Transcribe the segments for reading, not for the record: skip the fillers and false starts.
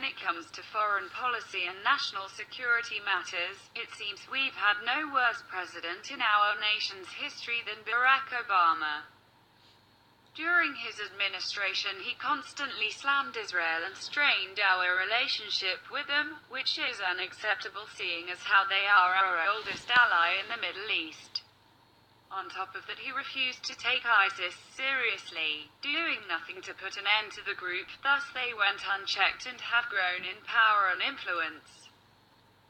when it comes to foreign policy and national security matters, it seems we've had no worse president in our nation's history than Barack Obama. During his administration, he constantly slammed Israel and strained our relationship with them, which is unacceptable seeing as how they are our oldest ally in the Middle East. On top of that, he refused to take ISIS seriously, doing nothing to put an end to the group, thus they went unchecked and have grown in power and influence.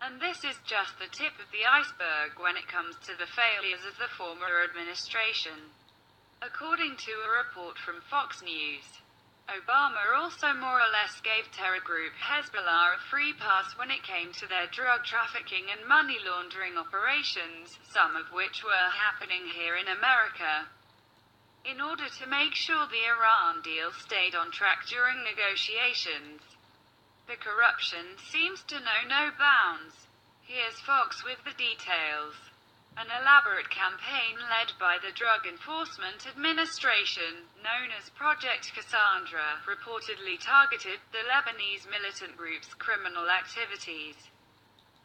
And this is just the tip of the iceberg when it comes to the failures of the former administration. According to a report from Fox News, Obama also more or less gave terror group Hezbollah a free pass when it came to their drug trafficking and money laundering operations, some of which were happening here in America. In order to make sure the Iran deal stayed on track during negotiations, the corruption seems to know no bounds. Here's Fox with the details. An elaborate campaign led by the Drug Enforcement Administration, known as Project Cassandra, reportedly targeted the Lebanese militant group's criminal activities,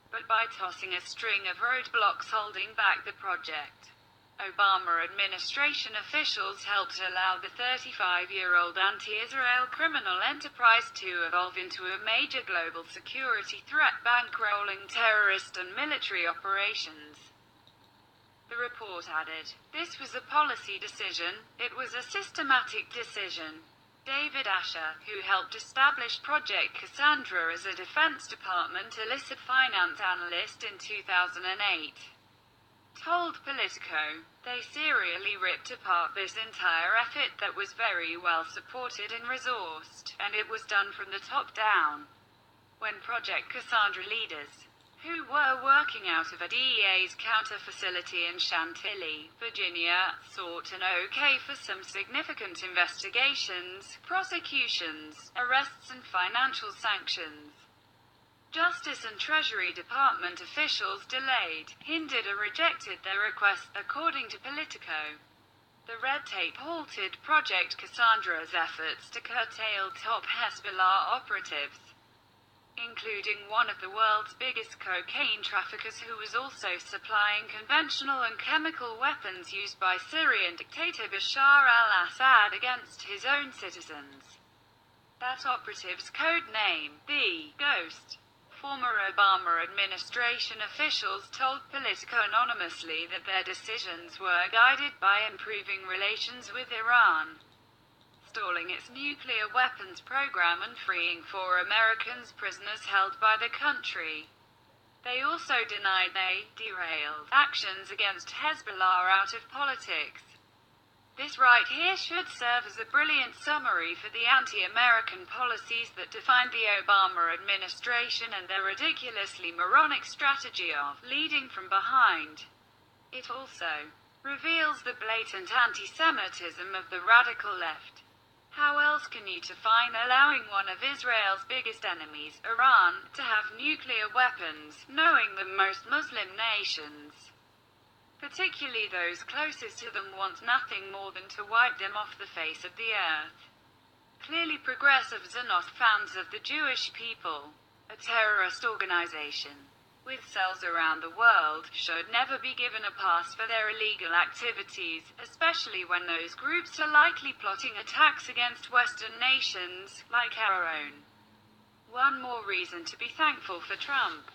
but by tossing a string of roadblocks holding back the project, Obama administration officials helped allow the 35-year-old anti-Israel criminal enterprise to evolve into a major global security threat, bankrolling terrorist and military operations. The report added, "This was a policy decision, it was a systematic decision." David Asher, who helped establish Project Cassandra as a Defense Department illicit finance analyst in 2008, told Politico, "They serially ripped apart this entire effort that was very well supported and resourced, and it was done from the top down." When Project Cassandra leaders, who were working out of a DEA's counter facility in Chantilly, Virginia, sought an okay for some significant investigations, prosecutions, arrests and financial sanctions, Justice and Treasury Department officials delayed, hindered or rejected their requests, according to Politico. The red tape halted Project Cassandra's efforts to curtail top Hezbollah operatives, including one of the world's biggest cocaine traffickers who was also supplying conventional and chemical weapons used by Syrian dictator Bashar al-Assad against his own citizens. That operative's code name, the Ghost. Former Obama administration officials told Politico anonymously that their decisions were guided by improving relations with Iran, stalling its nuclear weapons program and freeing 4 Americans prisoners held by the country. They also denied they derailed actions against Hezbollah out of politics. This right here should serve as a brilliant summary for the anti-American policies that defined the Obama administration and their ridiculously moronic strategy of leading from behind. It also reveals the blatant anti-Semitism of the radical left. How else can you define allowing one of Israel's biggest enemies, Iran, to have nuclear weapons, knowing that most Muslim nations, particularly those closest to them, want nothing more than to wipe them off the face of the earth? Clearly progressives are not fans of the Jewish people. A terrorist organization with cells around the world should never be given a pass for their illegal activities, especially when those groups are likely plotting attacks against Western nations, like our own. One more reason to be thankful for Trump.